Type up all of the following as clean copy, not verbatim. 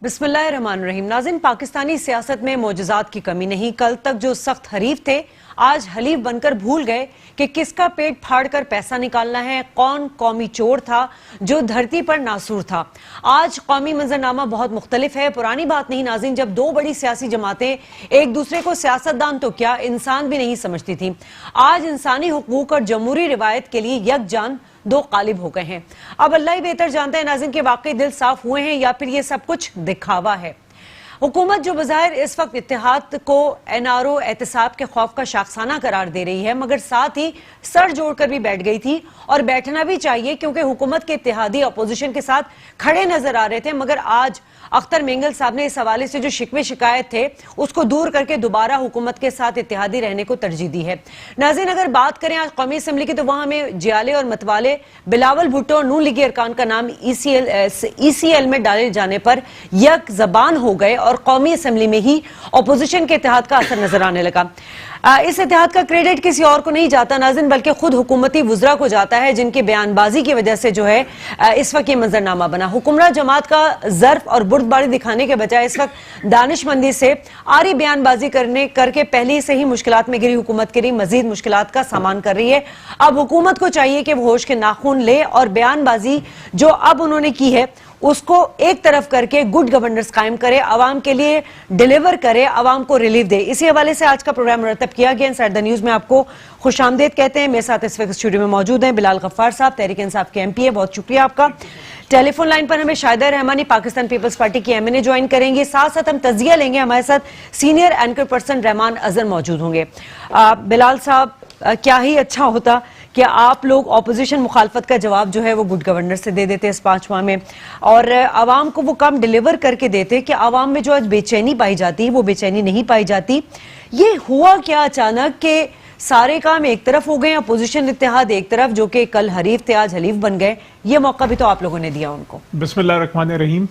बिस्मिल्लाहिर्रहमानिर्रहीम। नाज़रीन, पाकिस्तानी सियासत में मोजज़ात की कमी नहीं। कल तक जो सख्त हरीफ थे आज हलीफ बनकर भूल गए कि किसका पेट फाड़कर पैसा निकालना है, कौन कौमी चोर था जो धरती पर नासूर था। आज कौमी मंजरनामा बहुत मुख्तलिफ है। पुरानी बात नहीं नाज़रीन, जब दो बड़ी सियासी जमातें एक दूसरे को सियासतदान तो क्या इंसान भी नहीं समझती थी। आज इंसानी हुकूक और जमहूरी रिवायत के लिए यकजान दो कालिब हो गए हैं। अब अल्लाह ही बेहतर जानता है नाज़रीन के वाकई दिल साफ हुए हैं या फिर ये सब कुछ दिखावा है। हुकूमत जो बज़ाहिर इस वक्त इत्तेहाद को एनआरओ एहतसाब के खौफ का शाखसाना करार दे रही है, मगर साथ ही सर जोड़कर भी बैठ गई थी और बैठना भी चाहिए, क्योंकि हुकूमत के इत्तेहादी अपोजिशन के साथ खड़े नजर आ रहे थे। मगर आज अख्तर मेंगल साहब ने इस हवाले से जो शिकवे शिकायत थे उसको दूर करके दोबारा हुकूमत के साथ इत्तेहादी रहने को तरजीह दी है। नाज़रीन, अगर बात करें आज कौमी असम्बली की, तो वहां हमें जियाले और मतवाले बिलावल भुट्टो और नून लीगी अरकान का नाम ECL में डाले जाने पर यक जबान हो गए और कौमी असम्बली में ही अपोजिशन के इत्तेहाद का असर नजर आने लगा। इस इत्तेहाद का क्रेडिट किसी और को नहीं जाता नाज़रीन, बल्कि खुद हुकूमती वुज़रा को जाता है, जिनकी बयानबाजी की वजह से जो है इस वक्त ये मंजरनामा बना। हुक्मरान जमात का ज़र्फ और बुर्दबारी दिखाने के बजाय इस वक्त दानिशमंदी से आरी बयानबाजी करके पहले से ही मुश्किलात में गिरी हुकूमत के लिए मजीद मुश्किलात का सामान कर रही है। अब हुकूमत को चाहिए कि वो होश के नाखून ले और बयानबाजी जो अब उन्होंने की है उसको एक तरफ करके गुड गवर्नेंस कायम करे, आवाम के लिए डिलीवर करे, आवाम को रिलीफ दे। इसी हवाले से आज का प्रोग्राम मुरतब किया गया। इनसाइड द न्यूज में आपको खुशामदीद कहते हैं। मेरे साथ इस वक्त स्टूडियो में मौजूद हैं बिलाल गफ्फार साहब, तहरीक इंसाफ के MP है, बहुत शुक्रिया आपका। टेलीफोन लाइन पर हमें शाहिदा रहमानी पाकिस्तान पीपल्स पार्टी की MNA ज्वाइन करेंगे। साथ साथ हम तजिया लेंगे, हमारे साथ senior anchor person Rahman Azhar मौजूद होंगे। बिलाल साहब, क्या ही अच्छा होता कि आप लोग ऑपोजिशन मुखालफत का जवाब जो है वो गुड गवर्नेंस से दे देते इस 5 माह में, और आवाम को वो काम डिलीवर करके देते कि आवाम में जो आज बेचैनी पाई जाती है वो बेचैनी नहीं पाई जाती। ये हुआ क्या अचानक कि सारे काम एक तरफ हो गए, अपोजिशन इत्तेहाद एक तरफ, जो कि कल हरीफ थे आज हलीफ बन गए। ये मौका भी तो आप लोगों ने दिया उनको। बिस्मिल्लाहिर्रहमानिर्रहीम।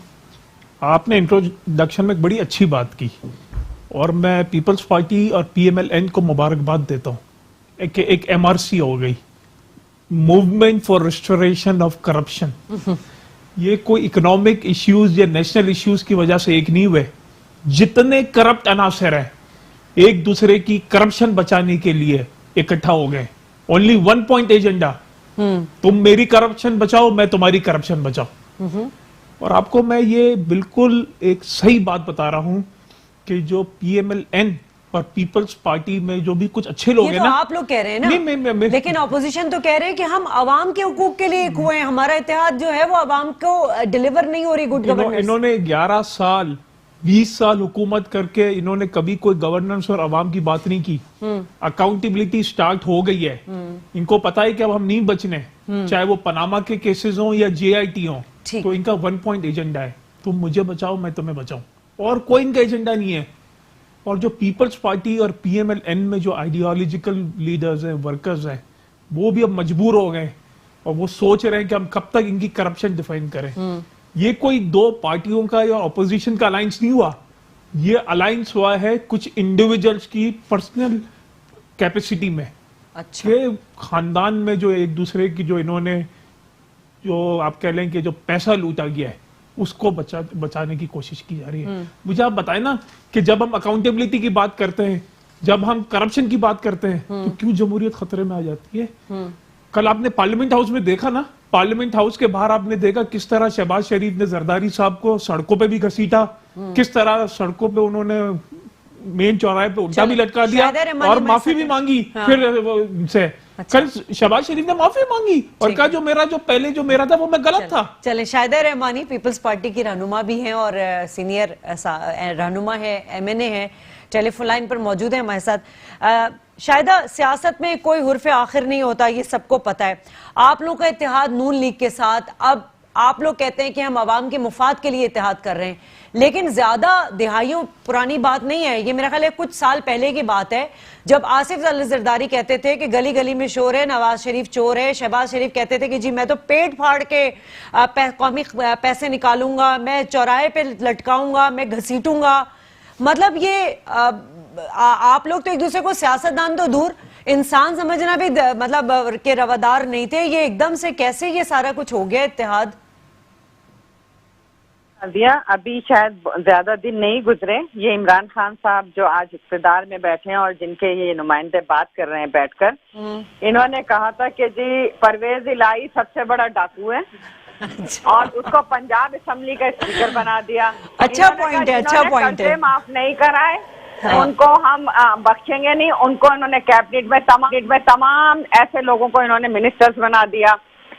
आपने इंट्रोडक्शन में एक बड़ी अच्छी बात की और मैं पीपल्स पार्टी और PMLN को मुबारकबाद देता हूँ। एक MRC हो गई, movement for restoration of corruption. ये कोई इकोनॉमिक इश्यूज या नेशनल इश्यूज की वजह से एक नहीं हुए। जितने करप्ट अनासर हैं एक दूसरे की करप्शन बचाने के लिए इकट्ठा हो गए। ओनली वन पॉइंट एजेंडा, तुम मेरी करप्शन बचाओ, मैं तुम्हारी करप्शन बचाओ। और आपको मैं ये बिल्कुल एक सही बात बता रहा हूं कि जो PMLN और पीपल्स पार्टी में जो भी कुछ अच्छे लोग हैं ना, आप लोग कह रहे हैं ना, लेकिन ऑपोजिशन तो कह रहे हैं कि हम आवाम के हुकूक के लिए एक हुए हैं, हमारा इत्तेहाद जो है वो आवाम को डिलीवर नहीं हो रही गुड गवर्नेंस। इन्होंने 11 साल 20 साल हुकूमत करके इन्होंने कभी कोई गवर्नेंस और आवाम की बात नहीं की। अकाउंटेबिलिटी स्टार्ट हो गई है। इनको पता है कि अब हम नहीं बचने, चाहे वो पनामा के केसेस हो या JIT हो। तो इनका वन पॉइंट एजेंडा है, तुम मुझे बचाओ मैं तुम्हें बचाऊं, और कोई इनका एजेंडा नहीं है। और जो पीपल्स पार्टी और PMLN में जो आइडियोलॉजिकल लीडर्स हैं, वर्कर्स हैं, वो भी अब मजबूर हो गए और वो सोच रहे हैं कि हम कब तक इनकी करप्शन डिफाइन करें। ये कोई दो पार्टियों का या ऑपोजिशन का अलायंस नहीं हुआ, ये अलायंस हुआ है कुछ इंडिविजुअल्स की पर्सनल कैपेसिटी में। अच्छा। खानदान में जो एक दूसरे की जो इन्होंने जो आप कह लें कि जो पैसा लूटा गया है उसको बचाने की कोशिश की जा रही है। मुझे आप बताएं ना कि जब हम अकाउंटेबिलिटी की बात करते हैं, जब हम करप्शन की बात करते हैं, तो क्यों जमहूरियत खतरे में आ जाती है? कल आपने पार्लियामेंट हाउस में देखा ना, पार्लियामेंट हाउस के बाहर आपने देखा किस तरह शहबाज शरीफ ने जरदारी साहब को सड़कों पे भी घसीटा, किस तरह सड़कों पे उन्होंने मेन चौराहे पे उल्टा भी लटका दिया और माफी भी मांगी। फिर से कल शहबाज शरीफ ने माफी मांगी और कहा जो मेरा था वो मैं गलत था। चले, शाहिदा रहमानी पीपल्स पार्टी की रहनुमा भी हैं और सीनियर रहनुमा है, MNA है, टेलीफोन लाइन पर मौजूद है हमारे साथ। शाहिदा, सियासत में कोई हुर्फ आखिर नहीं होता, ये सबको पता है। आप लोगों का इत्तेहाद नून लीग के साथ, अब आप लोग कहते हैं कि हम आवाम के मुफाद के लिए इत्तेहाद कर रहे हैं, लेकिन ज्यादा दिहाइयों पुरानी बात नहीं है। ये मेरा ख्याल है कुछ साल पहले की बात है, जब आसिफ जरदारी कहते थे कि गली गली में शोर है, नवाज शरीफ चोर है, शहबाज शरीफ कहते थे कि जी मैं तो पेट फाड़ के कौमी पैसे निकालूंगा, मैं चौराहे पे लटकाऊंगा, मैं घसीटूंगा। मतलब ये आप लोग तो एक दूसरे को सियासतदान तो दूर, इंसान समझना भी मतलब के रवादार नहीं थे। ये एकदम से कैसे ये सारा कुछ हो गया इत्तेहाद? दिया। अभी शायद ज्यादा दिन नहीं गुजरे, ये इमरान खान साहब जो आज इक़्तिदार में बैठे हैं और जिनके ये नुमाइंदे बात कर रहे हैं बैठकर, इन्होंने कहा था कि जी परवेज इलाही सबसे बड़ा डाकू है और उसको पंजाब असेंबली का स्पीकर बना दिया। अच्छा पॉइंट है, अच्छा पॉइंट है। माफ नहीं कराए, हाँ। उनको हम बख्शेंगे नहीं। उनको इन्होंने कैबिनेट में तमाम ऐसे लोगों को इन्होंने मिनिस्टर्स बना दिया।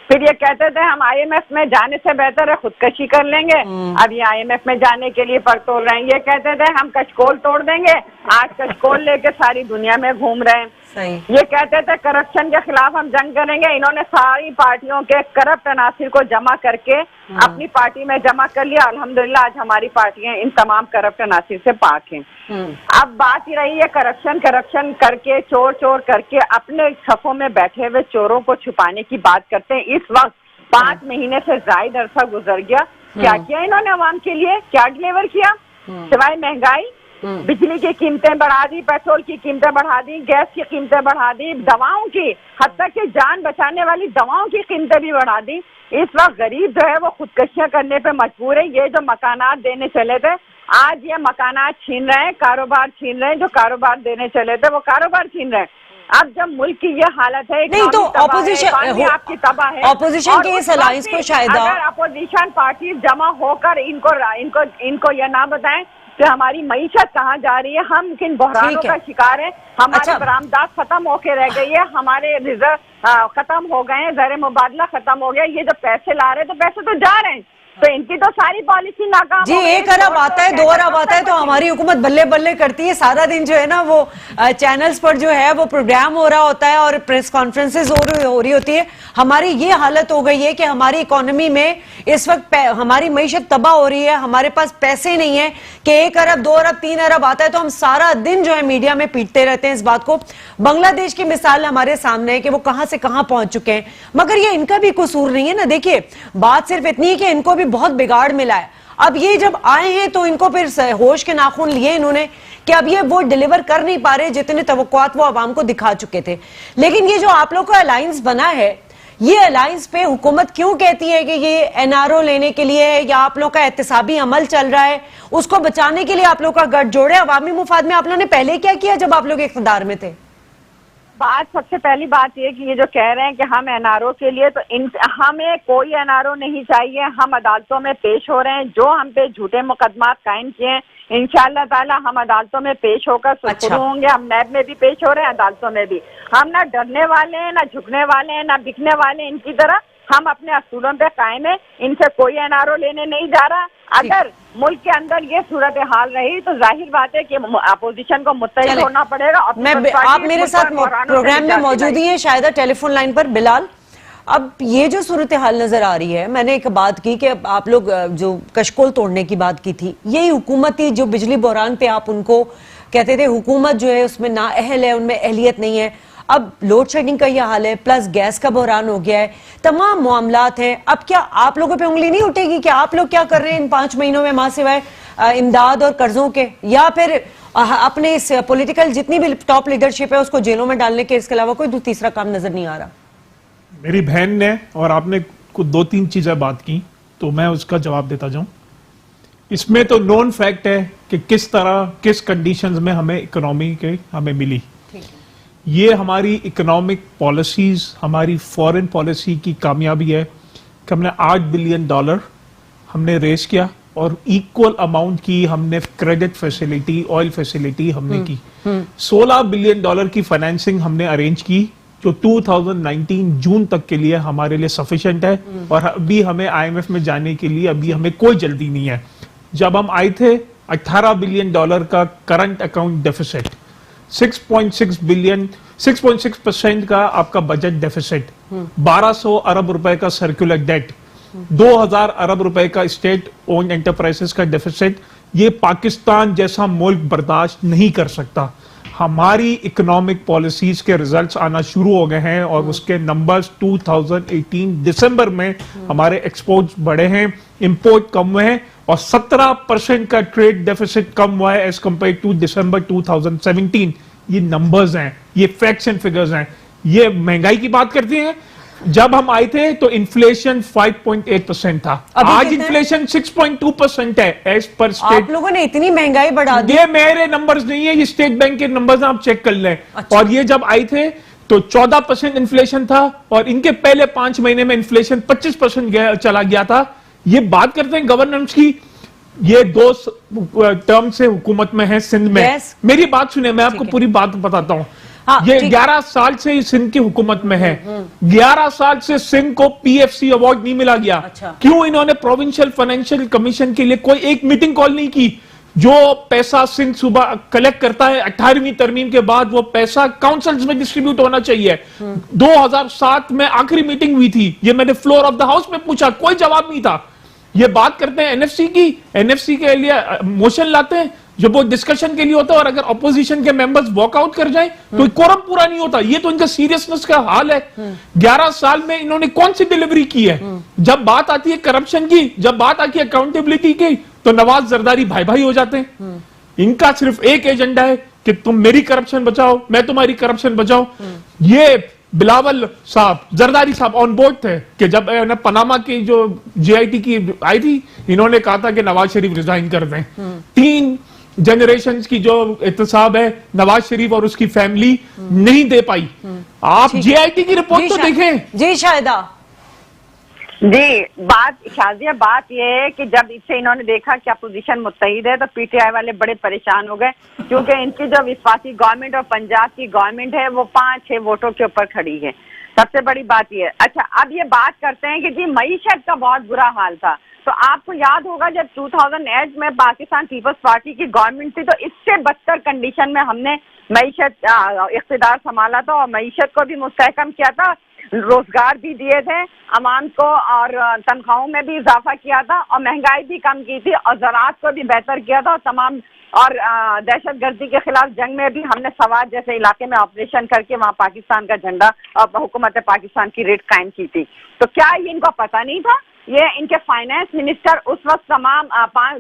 फिर ये कहते थे हम आईएमएफ में जाने से बेहतर है खुदकशी कर लेंगे। अब ये आईएमएफ में जाने के लिए पर तोड़ रहे हैं। ये कहते थे हम कशकोल तोड़ देंगे, आज कशकोल लेके सारी दुनिया में घूम रहे हैं। सही। ये कहते थे करप्शन के खिलाफ हम जंग करेंगे। इन्होंने सारी पार्टियों के करप्ट अनासिर को जमा करके अपनी पार्टी में जमा कर लिया। अल्हम्दुलिल्लाह आज हमारी पार्टियां इन तमाम करप्ट अनासिर से पाक हैं। अब बात ही रही है करप्शन करके चोर करके अपने सफों में बैठे हुए चोरों को छुपाने की बात करते हैं। इस वक्त 5 महीने से जायद अरसा गुजर गया, क्या किया इन्होंने अवाम के लिए, क्या डिलीवर किया सिवाय महंगाई? बिजली की कीमतें बढ़ा दी, पेट्रोल की कीमतें बढ़ा दी, गैस की कीमतें बढ़ा दी, दवाओं की, हत्ता कि जान बचाने वाली दवाओं की कीमतें भी बढ़ा दी। इस वक्त गरीब जो है वो खुदकशियां करने पे मजबूर है। ये जो मकानात देने चले थे, आज ये मकानात छीन रहे हैं, कारोबार छीन रहे हैं। जो कारोबार देने चले थे वो कारोबार छीन रहे हैं। अब जब मुल्क की ये हालत है, नहीं तो ऑपोजिशन आपकी तबाह है, ऑपोजिशन के इस अलायंस को शायद अगर अपोजिशन पार्टी जमा होकर इनको यह ना बताएं कि हमारी मईशत कहाँ जा रही है, हम किन बहरानों का शिकार है, हमारी बरामदात खत्म होके रह गई है, हमारे रिजर्व खत्म हो गए हैं, ज़र मुबादला खत्म हो गया। ये जो पैसे ला रहे हैं तो पैसे तो जा रहे हैं, तो इनकी तो सारी पॉलिसी नाकाम जी। 1 अरब आता है, 2 अरब आता है तो हमारी हुकूमत बल्ले बल्ले करती है। सारा दिन जो है ना वो चैनल्स पर जो है वो प्रोग्राम हो रहा होता है और प्रेस कॉन्फ्रेंसेस हो रही होती है। हमारी ये हालत हो गई है कि हमारी इकोनॉमी में इस वक्त हमारी मईशत तबाह हो रही है। हमारे पास पैसे नहीं है कि 1 अरब 2 अरब 3 अरब आता है तो हम सारा दिन जो है मीडिया में पीटते रहते हैं इस बात को। बांग्लादेश की मिसाल हमारे सामने है कि वो कहां से कहां पहुंच चुके हैं, मगर ये इनका भी कसूर नहीं है ना। देखिए बात सिर्फ इतनी है कि इनको भी बहुत बिगाड़ मिला है। अब ये जब आए हैं तो इनको फिर होश के नाखून लिए इन्होंने कि अब ये वो डिलीवर कर नहीं पा रहे जितने तवक्कुआत वो आवाम को दिखा चुके थे। लेकिन ये जो आप लोग का अलायंस बना है, ये अलायंस पे हुकूमत क्यों कहती है कि ये एनआरओ लेने के लिए है या आप लोग का एहतसाबी अमल चल रहा है, उसको बचाने के लिए आप लोग का गठजोड़ है? अवामी मुफाद में आप लोगों ने पहले क्या किया जब आप लोग इख्तिदार में थे? सबसे पहली बात ये कि ये जो कह रहे हैं कि हम एनआरओ के लिए, तो हमें कोई एनआरओ नहीं चाहिए। हम अदालतों में पेश हो रहे हैं, जो हम पे झूठे मुकदमात कायम किए हैं इंशाअल्लाह ताला हम अदालतों में पेश होकर सुरखरू होंगे। हम नैब में भी पेश हो रहे हैं, अदालतों में भी। हम ना डरने वाले हैं, ना झुकने वाले हैं, ना बिकने वाले हैं इनकी तरह। हम अपने असूलों पे कायम है, इनसे कोई एनआरओ लेने नहीं जा रहा। अगर मुल्क के अंदर ये सूरत हाल रही तो जाहिर बात है कि अपोजिशन को मुत्तहिद होना पड़ेगा। आप मेरे साथ प्रोग्राम में मौजूद ही है शायद टेलीफोन लाइन पर। बिलाल, अब ये जो सूरत हाल नजर आ रही है, मैंने एक बात की कि आप लोग जो कशकोल तोड़ने की बात की थी, यही हुकूमत थी जो बिजली बहरान पे आप उनको कहते थे हुकूमत जो है उसमें नाअहल है, उनमें अहलियत नहीं है। अब लोड शेडिंग का यह हाल है, प्लस गैस का बहरान हो गया है, तमाम मामलात हैं। अब क्या आप लोगों पे उंगली नहीं उठेगी कि आप लोग क्या कर रहे हैं इन 5 महीनों में मां सिवाय इमदाद और कर्जों के, या फिर अपने इस पॉलिटिकल जितनी भी टॉप लीडरशिप है उसको जेलों में डालने के इसके अलावा कोई तीसरा काम नजर नहीं आ रहा? मेरी बहन ने और आपने कुछ 2-3 चीजें बात की तो मैं उसका जवाब देता जाऊं। इसमें तो नोन फैक्ट है कि किस तरह किस कंडीशंस में हमें इकोनॉमी के हमें मिली। ये हमारी इकोनॉमिक पॉलिसीज, हमारी फॉरेन पॉलिसी की कामयाबी है कि हमने $8 बिलियन हमने रेस किया और इक्वल अमाउंट की हमने क्रेडिट फैसिलिटी, ऑयल फैसिलिटी हमने की। $16 बिलियन की फाइनेंसिंग हमने अरेंज की जो 2019 जून तक के लिए हमारे लिए सफिशिएंट है। और अभी हमें आईएमएफ में जाने के लिए अभी हमें कोई जल्दी नहीं है। जब हम आए थे $18 बिलियन का करंट अकाउंट डेफिसिट, 6.6% का आपका बजट डेफिसिट, 1200 अरब रुपए का सर्कुलर डेट, 2000 अरब रुपए का स्टेट ओन्ड एंटरप्राइजेस का डेफिसिट, ये पाकिस्तान जैसा मुल्क बर्दाश्त नहीं कर सकता। हमारी इकोनॉमिक पॉलिसीज के रिजल्ट्स आना शुरू हो गए हैं और उसके नंबर्स 2018 दिसंबर में हमारे एक्सपोर्ट्स बढ़े हैं, इंपोर्ट कम हुए हैं और 17% का ट्रेड डेफिसिट कम हुआ है एज कंपेयर टू दिसंबर 2017। ये नंबर्स हैं, ये फैक्ट्स एंड फिगर्स हैं। ये महंगाई की बात करती हैं, जब हम आए थे तो इन्फ्लेशन 5.8% था, अभी आज कितना है? इन्फ्लेशन 6.2% है एज पर आप स्टेट। लोगों ने इतनी महंगाई बढ़ा दी। ये मेरे नंबर्स नहीं है, ये स्टेट बैंक के नंबर्स आप चेक कर लें। अच्छा। और ये जब आए थे तो 14% इन्फ्लेशन था और इनके पहले 5 महीने में इन्फ्लेशन 25% चला गया था। ये बात करते हैं गवर्नेंस की, ये 2 टर्म से हुकूमत में है सिंध में। Yes. मेरी बात सुने, मैं आपको है। पूरी बात बताता हूं। हाँ, ये ठीक। 11 साल से सिंध की हुकूमत में है। 11 साल से सिंध को पीएफसी अवार्ड नहीं मिला गया। अच्छा। क्यों? इन्होंने प्रोविंशियल फाइनेंशियल कमीशन के लिए कोई एक मीटिंग कॉल नहीं की। जो पैसा सिंध सुबह कलेक्ट करता है 18वीं तरमीम के बाद, वो पैसा काउंसिल्स में डिस्ट्रीब्यूट होना चाहिए। 2007 में आखिरी मीटिंग हुई थी, ये मैंने फ्लोर ऑफ द हाउस में पूछा, कोई जवाब नहीं था। ये बात करते हैं एनएफसी की, एनएफसी के लिए मोशन लाते हैं जो वो डिस्कशन के लिए होता है, और अगर ऑपोजिशन के मेंबर्स वॉकआउट कर जाएं तो कोरम पूरा नहीं होता। ये तो इनका सीरियसनेस का हाल है। 11 साल में इन्होंने कौन सी डिलीवरी की है? जब बात आती है करप्शन की, जब बात आती है अकाउंटेबिलिटी की, तो नवाज जरदारी भाई भाई हो जाते हैं। इनका सिर्फ एक एजेंडा है कि तुम मेरी करप्शन बचाओ, मैं तुम्हारी करप्शन बचाओ। ये बिलावल साहब, जरदारी साहब ऑन बोर्ड थे कि जब पनामा की जो जेआईटी की आई थी, इन्होंने कहा था कि नवाज शरीफ रिजाइन कर दें। 3 जनरेशन की जो एहतसाब है नवाज शरीफ और उसकी फैमिली नहीं दे पाई। आप जेआईटी की रिपोर्ट तो देखें। जी शायदा जी, शाजिया बात यह है कि जब इससे इन्होंने देखा कि अपोजिशन मुत्तहिद है तो पीटीआई वाले बड़े परेशान हो गए, क्योंकि इनकी जो विश्वासी गवर्नमेंट और पंजाब की गवर्नमेंट है वो 5-6 वोटों के ऊपर खड़ी है। सबसे बड़ी बात यह है। अच्छा, अब ये बात करते हैं कि जी मईशत का बहुत बुरा हाल था। तो आपको याद होगा जब 2008 में पाकिस्तान पीपल्स पार्टी की गवर्नमेंट थी, तो इससे बदतर कंडीशन में हमने मईशत इख्तिदार संभाला था और मईशत को भी मुस्तहकम किया था, रोजगार भी दिए थे अवाम को और तनख्वाहों में भी इजाफा किया था और महंगाई भी कम की थी और ज़राअत को भी बेहतर किया था और तमाम और दहशतगर्दी के खिलाफ जंग में भी हमने सवात जैसे इलाके में ऑपरेशन करके वहाँ पाकिस्तान का झंडा और हुकूमत पाकिस्तान की रेट कायम की थी। तो क्या ये इनको पता नहीं था? ये इनके फाइनेंस मिनिस्टर उस वक्त तमाम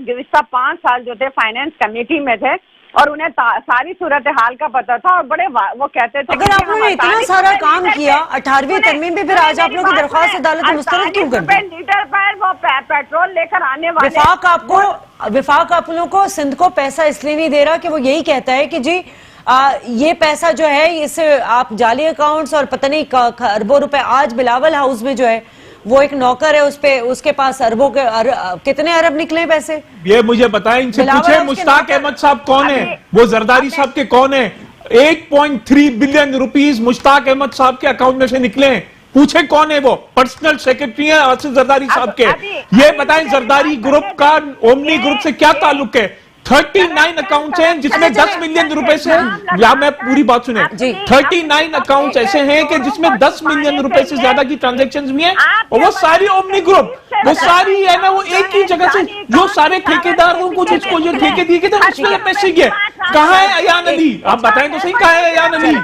गुज़िश्ता 5 साल जो थे फाइनेंस कमेटी में थे और उन्हें सारी सूरत हाल का पता था और बड़े वो कहते थे अगर आप लोगों ने इतना सारा काम किया 18वीं तरमीम पे, फिर आज आप लोग की दरख्वास्त अदालत में मुस्तरद क्यों कर दी? लीटर पर वो पेट्रोल लेकर आने वाले विफाक आप लोगों को सिंध को पैसा इसलिए नहीं दे रहा कि वो यही कहता है कि जी ये पैसा जो है इससे आप जाली अकाउंट्स और पता नहीं अरबों रुपए, आज बिलावल हाउस में जो है वो एक नौकर है, उसके पास अरबों के कितने अरब निकले पैसे? ये मुझे बताएं, इनसे पूछे मुश्ताक अहमद साहब कौन है, वो जरदारी साहब के कौन है? 8.3 बिलियन रुपीस मुश्ताक अहमद साहब के अकाउंट में से निकले। पूछे कौन है वो? पर्सनल सेक्रेटरी है आसिफ जरदारी साहब के। ये बताएं जरदारी ग्रुप का ओमनी ग्रुप से क्या ताल्लुक है? 39 अकाउंट्स हैं जिसमें 10 मिलियन रुपए से, या मैं पूरी बात सुने, 39 अकाउंट्स ऐसे हैं कि जिसमें 10 मिलियन रुपए से ज्यादा की ट्रांजैक्शंस भी हैं और वो सारी ओमनी ग्रुप, वो सारी है ना, वो एक ही जगह से जो सारे ठेकेदारों को जिसको जो ठेके दिए गए थे उसमें ये पैसे गए। कहाँ है अयान अली? आप बताएं तो सही, कहाँ है अयान अली?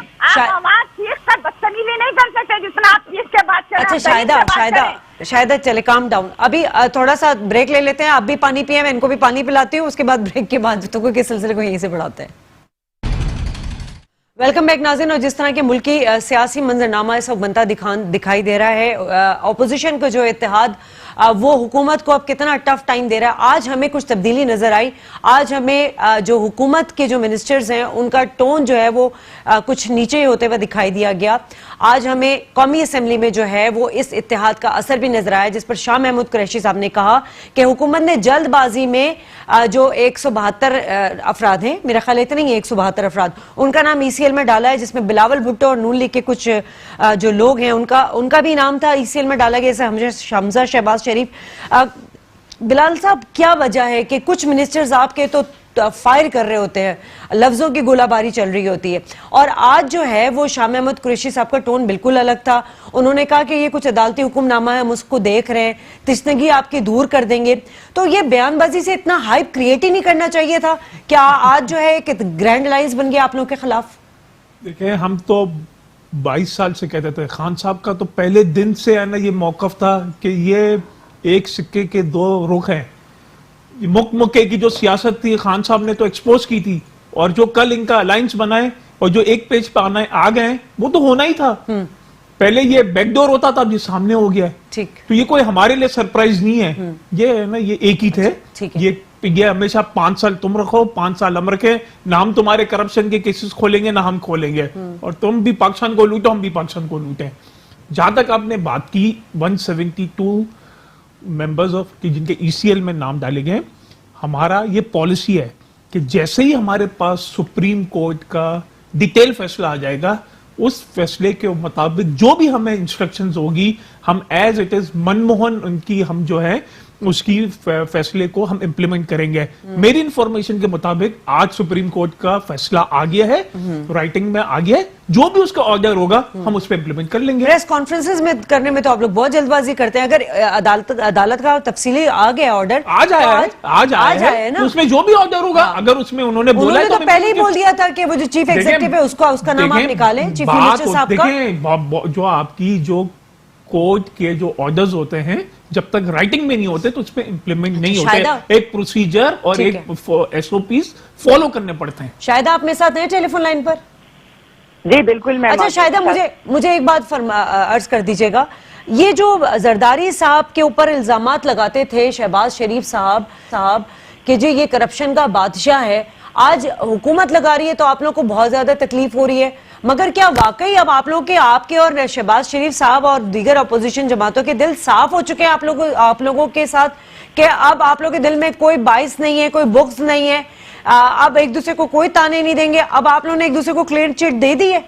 बदतमीजी नहीं कर सकते जितना आप चीज के बाद। अच्छा शायदा चले काम डाउन, अभी थोड़ा सा ब्रेक ले लेते हैं। आप भी पानी पिए, मैं इनको भी पानी पिलाती हूँ, उसके बाद ब्रेक के बाद तो के सिलसिले को यहीं से बढ़ाते हैं। वेलकम बैक नाज़रीन। और जिस तरह के मुल्की सियासी मंजरनामा इस वक्त बनता दिखाई दे रहा है, ऑपोजिशन का जो इत्तेहाद वो हुकूमत को अब कितना टफ टाइम दे रहा है। आज हमें कुछ तब्दीली नजर आई। आज हमें जो हुकूमत के जो मिनिस्टर्स हैं उनका टोन जो है वो कुछ नीचे होते हुए दिखाई दिया गया। आज हमें कौमी असम्बली में जो है वो इस इत्तेहाद का असर भी नजर आया, जिस पर शाह महमूद कुरैशी साहब ने कहा कि हुकूमत ने जल्दबाजी में जो 172 अफराद हैं, मेरा ख्याल इतने ही 172 अफराद, उनका नाम ECL में डाला है, जिसमें बिलावल भुट्टो और नून लीग के कुछ जो लोग हैं उनका भी नाम था ECL में डाला गया, जैसे हमजा शहबाज शरीफ। बिलाल साहब, क्या वजह है कि कुछ मिनिस्टर्स आपके तो फायर कर रहे होते हैं, लफ्जों की गोलाबारी चल रही होती है, और आज जो है वो शाह महमूद कुरैशी साहब का टोन बिल्कुल अलग था। उन्होंने कहा कि ये कुछ अदालती हुक्मनामा है, हम उसको देख रहे हैं, तशनगी आपकी दूर कर देंगे। तो ये बयानबाजी से इतना हाइप क्रिएट ही नहीं करना चाहिए था क्या? आज जो है कि ग्रैंड लाइंस बन गया आप लोगों के खिलाफ। देखिए, हम तो 22 साल से कहते थे, खान साहब का तो पहले दिन से है ना ये मौकफ था कि ये एक सिक्के के 2 रुख हैं। मुक्के की जो सियासत थी खान साहब ने तो एक्सपोज की थी, और जो कल इनका अलायंस बनाए और जो एक पेज पे आ गए वो तो होना ही था। पहले ये बैकडोर होता था, अब ये सामने हो गया है। ठीक। तो ये कोई हमारे लिए सरप्राइज नहीं है। ये है ना, ये एक ही थे। ठीक है। ये हमेशा 5 साल तुम रखो, 5 साल हम रखे ना, हम तुम्हारे करप्शन के केसेस खोलेंगे ना हम खोलेंगे, और तुम भी पाकिस्तान को लूटो, हम भी पाकिस्तान को लूटे। जहां तक आपने बात की 172 मेंबर्स ऑफ जिनके ECL में नाम डाले गए, हमारा ये पॉलिसी है कि जैसे ही हमारे पास सुप्रीम कोर्ट का डिटेल फैसला आ जाएगा, उस फैसले के मुताबिक जो भी हमें इंस्ट्रक्शंस होगी, हम एज इट इज मनमोहन उनकी हम जो है उसकी फैसले को हम इंप्लीमेंट करेंगे। मेरी इंफॉर्मेशन के मुताबिक आज सुप्रीम कोर्ट का फैसला आ गया है, राइटिंग में आ गया है, जो भी उसका ऑर्डर होगा हम उस पर इंप्लीमेंट कर लेंगे। प्रेस कॉन्फ्रेंसेस में करने में तो आप लोग बहुत जल्दबाजी करते हैं। अगर अदालत का तफसीली आ गया ऑर्डर, आज आया है ना, तो उसमें जो भी ऑर्डर होगा, अगर उसमें उन्होंने बोला है तो पहले ही बोल दिया था कि वो जो चीफ एग्जीक्यूटिव है उसका नाम आप निकालें, चीफ मिनिस्टर साहब का। देखें, जो आपकी जो कोर्ट के जो ऑर्डर्स होते हैं, जब तक राइटिंग में नहीं होते तो उस पर इंप्लीमेंट नहीं होते। एक प्रोसीजर और एक SOPs फॉलो करने पड़ते हैं। शायद आप मेरे साथ हैं टेलीफोन लाइन पर? जी बिल्कुल मैम। अच्छा शायद मुझे एक बात अर्ज कर दीजिएगा, ये जो जरदारी साहब के ऊपर इल्जामात लगाते थे शहबाज शरीफ साहब कि जी ये करप्शन का बादशाह है, आज हुकूमत लगा रही है तो आप लोगों को बहुत ज्यादा तकलीफ हो रही है, मगर क्या वाकई अब आप लोगों के, आपके और शहबाज शरीफ साहब और दीगर अपोजिशन जमातों के दिल साफ हो चुके हैं आप लोगों के साथ, कि अब आप लोगों के दिल में कोई बाइस नहीं है, कोई बुग़्ज़ नहीं है, अब एक दूसरे को कोई ताने नहीं देंगे, अब आप लोगों ने एक दूसरे को क्लीन चिट दे दी है?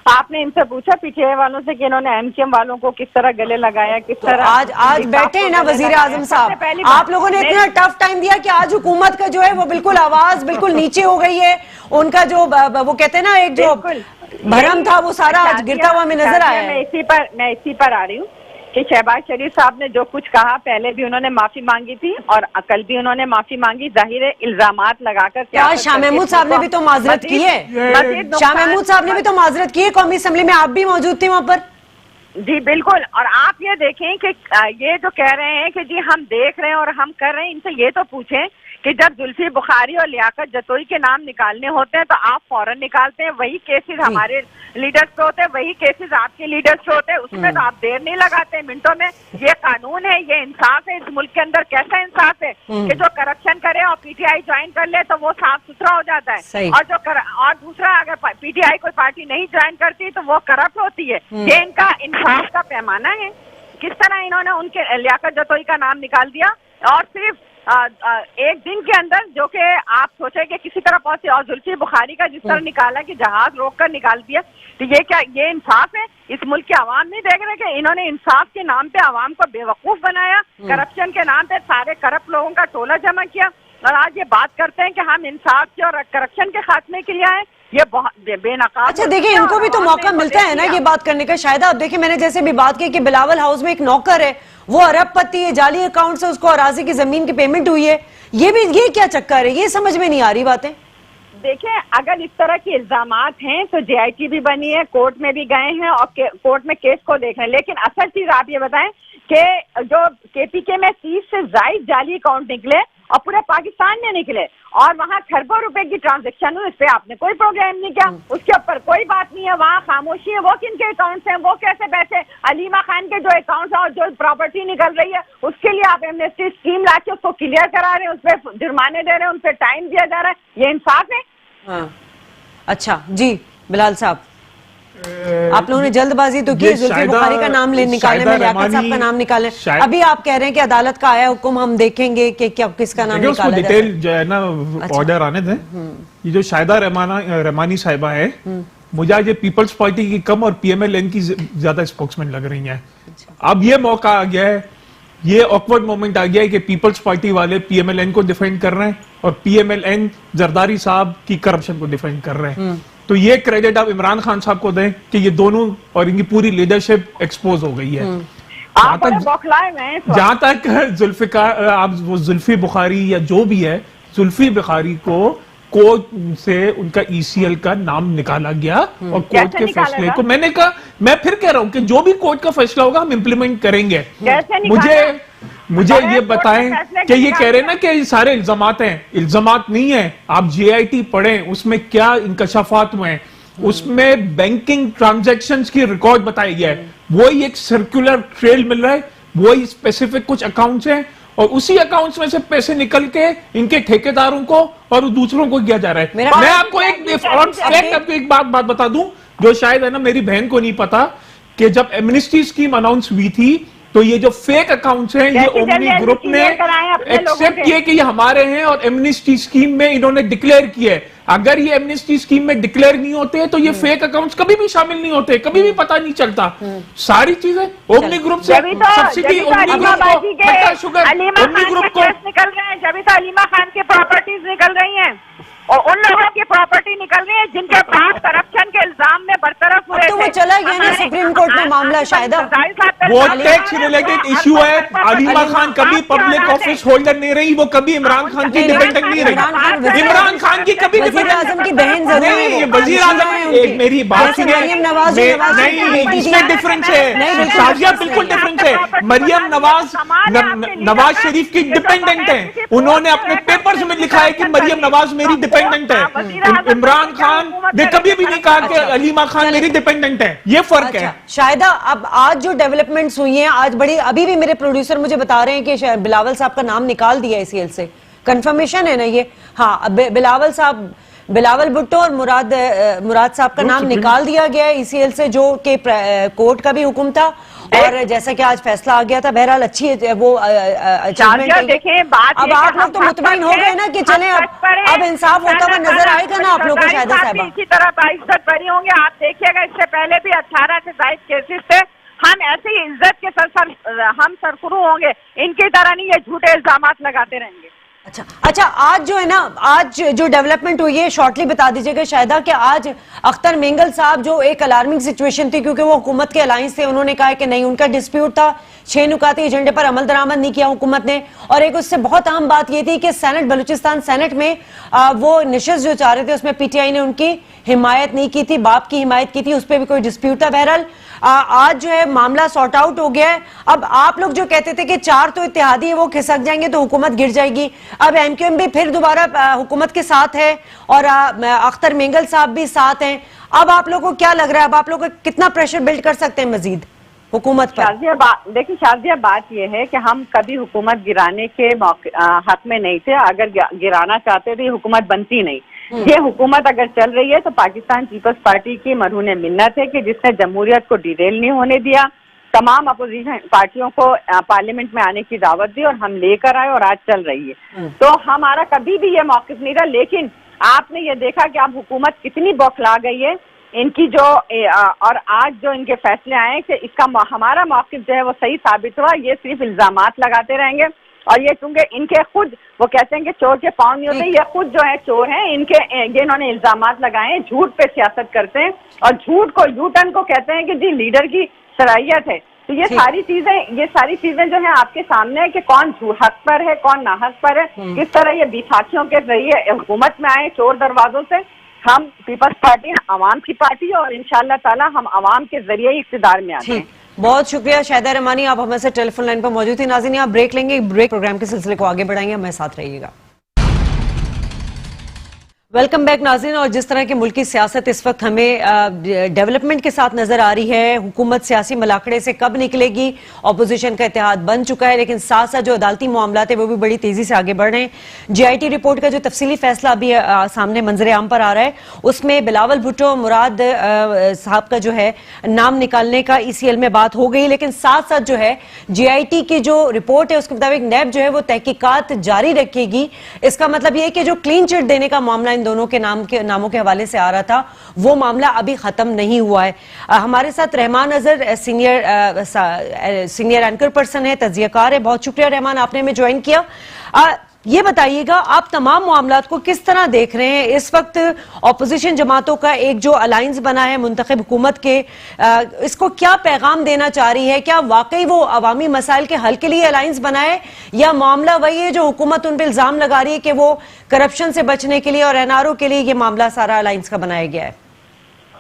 आपने इनसे पूछा PTI वालों से कि इन्होंने MKM वालों को किस तरह गले लगाया, किस तरह आज बैठे हैं ना वजीर आजम साहब, आप लोगों ने इतना टफ टाइम दिया कि आज हुकूमत का जो है वो बिल्कुल आवाज बिल्कुल नीचे हो गई है, उनका जो वो कहते हैं ना एक जो भरम था वो सारा आज गिरता हुआ हमें नजर आया है। मैं इसी पर आ रही हूँ कि शहबाज शरीफ साहब ने जो कुछ कहा, पहले भी उन्होंने माफी मांगी थी और कल भी उन्होंने माफी मांगी। जाहिर है इल्जामात लगाकर क्या शाह महमूद साहब ने भी तो माजरत की है, शाह महमूद साहब ने भी तो माजरत की है, कौमी असेंबली में आप भी मौजूद थे वहां पर। जी बिल्कुल। और आप ये देखें कि ये जो कह रहे हैं कि जी हम देख रहे हैं और हम कर रहे हैं, इनसे ये तो पूछें कि जब जुल्फी बुखारी और लियाकत जतोई के नाम निकालने होते हैं तो आप फौरन निकालते हैं, वही केसेस हमारे लीडर्स पे होते हैं, वही केसेस आपके लीडर्स पे होते हैं, उसमें तो आप देर नहीं लगाते, मिनटों में। ये कानून है, ये इंसाफ है। इस मुल्क के अंदर कैसा इंसाफ है कि जो करप्शन करे और PTI ज्वाइन कर ले तो वो साफ सुथरा हो जाता है, और दूसरा अगर PTI कोई पार्टी नहीं ज्वाइन करती तो वो करप्ट होती है। ये इनका इंसाफ का पैमाना है। किस तरह इन्होंने उनके लियाकत जतोई का नाम निकाल दिया और सिर्फ एक दिन के अंदर, जो कि आप सोचे कि किसी तरह पहुंचे, और जुल्फी बुखारी का जिस तरह निकाला कि जहाज रोककर निकाल दिया, तो ये क्या ये इंसाफ है? इस मुल्क के आवाम नहीं देख रहे कि इन्होंने इंसाफ के नाम पे आवाम को बेवकूफ बनाया, करप्शन के नाम पे सारे करप्ट लोगों का टोला जमा किया, और आज ये बात करते हैं कि हम इंसाफ के और करप्शन के खात्मे के लिए आए। ये बहुत बेनकाब। अच्छा देखिए, इनको भी तो मौका मिलता है ना ये बात करने का। शायद आप देखिए, मैंने जैसे भी बात की कि बिलावल हाउस में एक नौकर है, वो अरबपति है, जाली अकाउंट से उसको अराजी की जमीन की पेमेंट हुई है, ये क्या चक्कर है? ये समझ में नहीं आ रही बातें। देखें, अगर इस तरह के इल्जामात हैं तो JIT भी बनी है, कोर्ट में भी गए हैं और कोर्ट में केस को देख रहे हैं, लेकिन असल चीज आप ये बताएं कि जो KPK में 30 से ज्यादा जाली अकाउंट निकले और पूरे पाकिस्तान में निकले और वहाँ खरबों रुपए की ट्रांजैक्शन हुई, इस पे आपने कोई प्रोग्राम नहीं किया, उसके ऊपर कोई बात नहीं है, वहाँ खामोशी है। वो किन के अकाउंट्स हैं, वो कैसे पैसे, अलीमा खान के जो अकाउंट्स और जो प्रॉपर्टी निकल रही है उसके लिए आप एमनेस्टी स्कीम लाके उसको क्लियर करा रहे हैं, उस पर जुर्माने दे रहे हैं, उन पर टाइम दिया जा रहा है। ये इंसाफ है? हाँ। अच्छा जी बिलाल साहब, आप लोगों ने जल्दबाजी तो की, जुल्फी बुखारी का नाम निकालने में, लियाकत साहब का नाम निकालने। अभी आप कह रहे हैं कि अदालत का आया हुक्म, हम देखेंगे कि क्या किसका नाम निकाला जाए। डिटेल जो है ना ऑर्डर आने थे। ये जो शाहिदा रहमानी साहिबा है, मुझे आज ये पीपल्स पार्टी की कम और PMLN की ज्यादा स्पोक्समैन लग रही हैं। अब ये मौका आ गया है, ये ऑकवर्ड मोमेंट आ गया है कि पीपल्स पार्टी वाले PMLN को डिफेंड कर रहे हैं और PMLN जरदारी साहब की करप्शन को डिफेंड कर रहे हैं। तो ये क्रेडिट आप इमरान खान साहब को दें कि ये दोनों और इनकी पूरी लीडरशिप एक्सपोज हो गई है। जहां तक जुल्फिकार, आप वो जुल्फी बुखारी या जो भी है, जुल्फी बुखारी को कोर्ट से उनका ECL का नाम निकाला गया और कोर्ट के फैसले को, मैंने कहा, मैं फिर कह रहा हूं कि जो भी कोर्ट का फैसला होगा हम इंप्लीमेंट करेंगे। मुझे ये बताएं कि ये कह रहे हैं ना कि ये सारे इल्जामात हैं, इल्जामात नहीं है। आप JIT पढ़ें, उसमें क्या इंकशाफात हुए हैं। उसमें बैंकिंग ट्रांजैक्शंस की रिकॉर्ड बताया गया है। वही एक सर्कुलर ट्रेल मिल रहा है, वही स्पेसिफिक कुछ अकाउंट्स हैं और उसी अकाउंट्स में से पैसे निकल के इनके ठेकेदारों को और दूसरों को दिया जा रहा है। मैं आपको एक बात बता दूं जो शायद है ना मेरी बहन को नहीं पता, कि जब एमनेस्टी स्कीम अनाउंस हुई थी तो ये जो फेक अकाउंट्स हैं ये ओमनी ग्रुप ने एक्सेप्ट किए कि ये हमारे हैं और एमनेस्टी स्कीम में इन्होंने डिक्लेयर किया है। अगर ये एमनेस्टी स्कीम में डिक्लेयर नहीं होते तो ये फेक अकाउंट्स कभी भी शामिल नहीं होते, कभी भी पता नहीं चलता। सारी चीजें ओमनी ग्रुप से सब्सिडी, ओमनी ग्रुप को खट्टा शुगर, ओमनी ग्रुप को निकल रहे हैं, जब तो अलीमा खान की प्रॉपर्टीज निकल रही हैं और उन लोगों की प्रॉपर्टी निकल रही है जिनके पास करप्शन के इल्जाम में बरतरफ हुए तो वो चला गया ना सुप्रीम कोर्ट में मामला शायद। वो टैक्स रिलेटेड इशू है। अलीमा खान कभी पब्लिक ऑफिस होल्डर नहीं रही, वो कभी इमरान खान की डिपेंडेंट नहीं रही। इमरान खान की कभी वजीर आजम की बहन नहीं, वजीर आजम एक मेरी बात सुनिए, नहीं इसमें डिफरेंस है शाजिया, बिल्कुल डिफरेंस है। मरियम नवाज शरीफ की डिपेंडेंट है, उन्होंने अपने पेपर्स में लिखा है कि मरियम नवाज मेरी डिपेंडेंट है। इमरान खान ने कभी भी नहीं कहा कि अलीमा खान मेरी डिपेंडेंट है, ये फर्क है। शायदा अब आज जो डेवलपमेंट्स हुई हैं आज बड़ी, अभी भी मेरे प्रोड्यूसर मुझे बता रहे हैं कि बिलावल साहब का नाम निकाल दिया ईसीएल से, कंफर्मेशन है ना ये? हाँ, बिलावल साहब, बिलावल भुट्टो और मुराद साहब का नाम निकाल दिया गया है ईसीएल से, जो कि कोर्ट का भी हुक्म था और जैसा कि आज फैसला आ गया था। बहरहाल अच्छी वो अचीवमेंट है। अब आप लोग तो मुतमईन हो गए ना कि चले अब इंसाफ होता हुआ नजर आएगा ना आप लोग को? शायद साहबा इसी तरह 22 बरी होंगे, आप देखिएगा। इससे पहले भी 18 से जायद केसेस थे। हम ऐसी इज्जत के हम सरखुरू होंगे, इनकी तरह नहीं ये झूठे इल्जामात लगाते रहेंगे। अच्छा, आज जो है ना, आज जो डेवलपमेंट हुई है शॉर्टली बता दीजिएगा शायदा, कि आज अख्तर मेंगल साहब, जो एक अलार्मिंग सिचुएशन थी क्योंकि वो हुकूमत के अलायंस थे, उन्होंने कहा कि नहीं, उनका डिस्प्यूट था, 6 नुकाती एजेंडे पर अमल दरामद नहीं किया हुकूमत ने। और एक उससे बहुत अहम बात ये थी कि सेनेट, बलूचिस्तान सेनेट में वो नशिस्त जो चाह रहे थे उसमें पीटीआई ने उनकी हिमायत नहीं की थी, बाप की हिमायत की थी, उस पर भी कोई डिस्प्यूट था। बहरहाल आज जो है मामला सॉर्ट आउट हो गया है। अब आप लोग जो कहते थे कि 4 तो इत्तेहादी है वो खिसक जाएंगे तो हुकूमत गिर जाएगी, अब एमक्यूएम भी फिर दोबारा हुकूमत के साथ है और अख्तर मेंगल साहब भी साथ हैं। अब आप लोग को क्या लग रहा है, अब आप लोग को कितना प्रेशर बिल्ड कर सकते हैं मजीद हुकूमत पर? देखिए शाजिया, बात यह है कि हम कभी हुकूमत गिराने के हक में नहीं थे। अगर गिराना चाहते थे हुकूमत बनती नहीं। ये हुकूमत अगर चल रही है तो पाकिस्तान पीपल्स पार्टी की मरहून मिन्नत है कि जिसने जमहूरियत को डिरेल नहीं होने दिया, तमाम अपोजिशन पार्टियों को पार्लियामेंट में आने की दावत दी और हम लेकर आए और आज चल रही है। तो हमारा कभी भी ये मौक़िफ़ नहीं रहा। लेकिन आपने ये देखा कि अब हुकूमत कितनी बौखला गई है इनकी जो और आज जो इनके फैसले आए कि इसका हमारा मौक़िफ़ जो है वो सही साबित हुआ। ये सिर्फ इल्जामात लगाते रहेंगे और ये क्योंकि इनके खुद वो कहते हैं कि चोर के पाँव नहीं होते, ये खुद जो है चोर हैं। ये इन्होंने इल्जामात लगाए हैं, झूठ पे सियासत करते हैं और झूठ को, यूटर्न को कहते हैं कि जी लीडर की सलाहियत है। तो ये सारी चीजें जो है आपके सामने है कि कौन हक पर है, कौन नाहक पर है, किस तरह ये बैसाखियों के जरिए हुकूमत में आए चोर दरवाजों से। हम पीपल्स पार्टी अवाम की पार्टी है और इंशाअल्लाह ताला हम अवाम के जरिए ही इक़्तिदार में आते हैं। बहुत शुक्रिया शाहिदा रहमानी, आप हमारे साथ टेलीफोन लाइन पर मौजूद थी। नाज़रीन, आप ब्रेक लेंगे, ब्रेक प्रोग्राम के सिलसिले को आगे बढ़ाएंगे, हमारे साथ रहिएगा। वेलकम बैक नाज़रीन। और जिस तरह की मुल्की सियासत इस वक्त हमें डेवलपमेंट के साथ नजर आ रही है, हुकूमत सियासी मलाखड़े से कब निकलेगी, अपोजिशन का इत्तेहाद बन चुका है, लेकिन साथ साथ जो अदालती मामलात है वो भी बड़ी तेजी से आगे बढ़ रहे हैं। GIT रिपोर्ट का जो तफसीली फैसला अभी सामने मंजर आम पर आ रहा है, उसमें बिलावल भुट्टो, मुराद साहब का जो है नाम निकालने का ECL में बात हो गई, लेकिन साथ साथ जो है GIT की जो रिपोर्ट है उसके मुताबिक नैब जो है वो तहकीकात जारी रखेगी। इसका मतलब ये कि जो क्लीन चिट देने का मामला दोनों के नामों के हवाले से आ रहा था, वो मामला अभी खत्म नहीं हुआ है। हमारे साथ Rahman Azhar senior anchor person है, तज्जियाकार है। बहुत शुक्रिया रहमान, आपने हमें ज्वाइन किया। ये बताइएगा आप तमाम मामलात को किस तरह देख रहे हैं? इस वक्त ऑपोजिशन जमातों का एक जो अलायंस बना है मुंतखब हुकूमत के, इसको क्या पैगाम देना चाह रही है? क्या वाकई वो अवामी मसाइल के हल के लिए अलायंस बना है, या मामला वही है जो हुकूमत उन पर इल्जाम लगा रही है कि वो करप्शन से बचने के लिए और NRO के लिए ये मामला सारा अलायंस का बनाया गया है?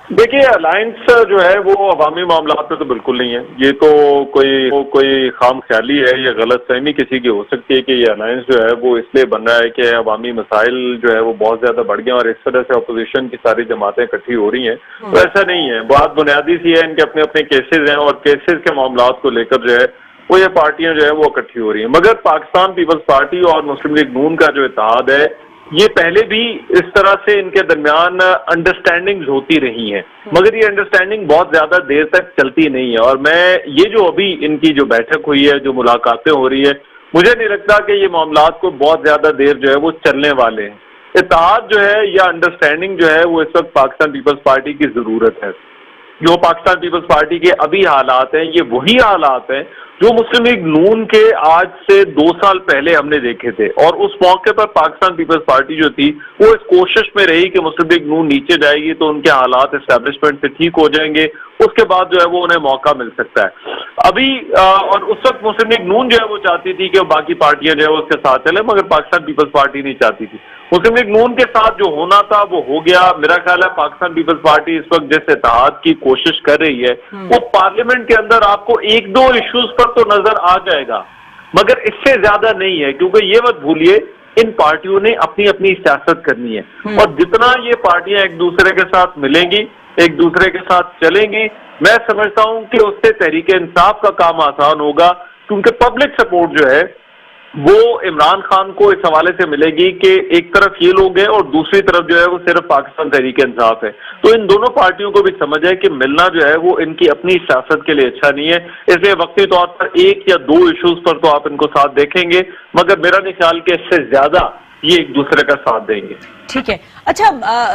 देखिए, अलायंस जो है वो अवामी मामला पे तो बिल्कुल नहीं है। ये तो कोई खाम ख्याली है या गलत फहमी किसी की हो सकती है कि ये अलायंस जो है वो इसलिए बन रहा है कि अवामी मसाइल जो है वो बहुत ज्यादा बढ़ गए और इस तरह से अपोजिशन की सारी जमातें इकट्ठी हो रही हैं। तो ऐसा नहीं है, बात बुनियादी सी है, इनके अपने अपने केसेज हैं और केसेज के मामला को लेकर जो है वो ये पार्टियां जो है वो इकट्ठी हो रही हैं। मगर पाकिस्तान पीपल्स पार्टी और मुस्लिम लीग नून का जो इत्तेहाद है, ये पहले भी इस तरह से इनके दरमियान अंडरस्टैंडिंग्स होती रही हैं, मगर ये अंडरस्टैंडिंग बहुत ज्यादा देर तक चलती नहीं है। और मैं ये जो अभी इनकी जो बैठक हुई है, जो मुलाकातें हो रही है, मुझे नहीं लगता कि ये मामलात को बहुत ज्यादा देर जो है वो चलने वाले हैं। इत्तेहाद जो है या अंडरस्टैंडिंग जो है वो इस वक्त पाकिस्तान पीपल्स पार्टी की जरूरत है। जो पाकिस्तान पीपल्स पार्टी के अभी हालात हैं, ये वही हालात हैं जो मुस्लिम लीग नून के आज से 2 साल पहले हमने देखे थे। और उस मौके पर पाकिस्तान पीपल्स पार्टी जो थी वो इस कोशिश में रही कि मुस्लिम लीग नून नीचे जाएगी तो उनके हालात एस्टैब्लिशमेंट से ठीक हो जाएंगे, उसके बाद जो है वो उन्हें मौका मिल सकता है। अभी और उस वक्त मुस्लिम लीग नून जो है वो चाहती थी कि बाकी पार्टियां जो है उसके साथ चले, मगर पाकिस्तान पीपल्स पार्टी नहीं चाहती थी। मुस्लिम लीग नून के साथ जो होना था वो हो गया। मेरा ख्याल है पाकिस्तान पीपल्स पार्टी इस वक्त जिस इत्तेहाद की कोशिश कर रही है वो पार्लियामेंट के अंदर आपको 1-2 इश्यूज पर तो नजर आ जाएगा, मगर इससे ज्यादा नहीं है, क्योंकि ये मत भूलिए इन पार्टियों ने अपनी अपनी सियासत करनी है। और जितना ये पार्टियां एक दूसरे के साथ मिलेंगी, एक दूसरे के साथ चलेंगी, मैं समझता हूं कि उससे तहरीक इंसाफ का काम आसान होगा, क्योंकि पब्लिक सपोर्ट जो है वो इमरान खान को इस हवाले से मिलेगी कि एक तरफ ये लोग हैं और दूसरी तरफ जो है वो सिर्फ पाकिस्तान तहरीक इंसाफ है। तो इन दोनों पार्टियों को भी समझ है कि मिलना जो है वो इनकी अपनी सियासत के लिए अच्छा नहीं है, इसलिए वक्ती तौर पर 1 या 2 इश्यूज पर तो आप इनको साथ देखेंगे, मगर मेरा नहीं ख्याल कि इससे ज्यादा ये एक दूसरे का साथ देंगे। ठीक है। अच्छा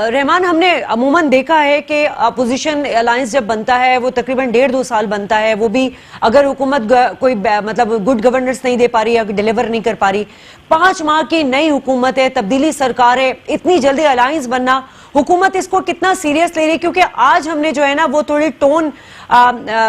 रहमान, हमने अमूमन देखा है कि अपोजिशन अलायंस जब बनता है वो तकरीबन 1.5-2 साल बनता है, वो भी अगर हुकूमत कोई मतलब गुड गवर्नेंस नहीं दे पा रही या डिलीवर नहीं कर पा रही। 5 माह की नई हुकूमत है, तब्दीली सरकार है, इतनी जल्दी अलायंस बनना, हुकूमत इसको कितना सीरियस ले रही है? क्योंकि आज हमने जो है ना वो थोड़ी टोन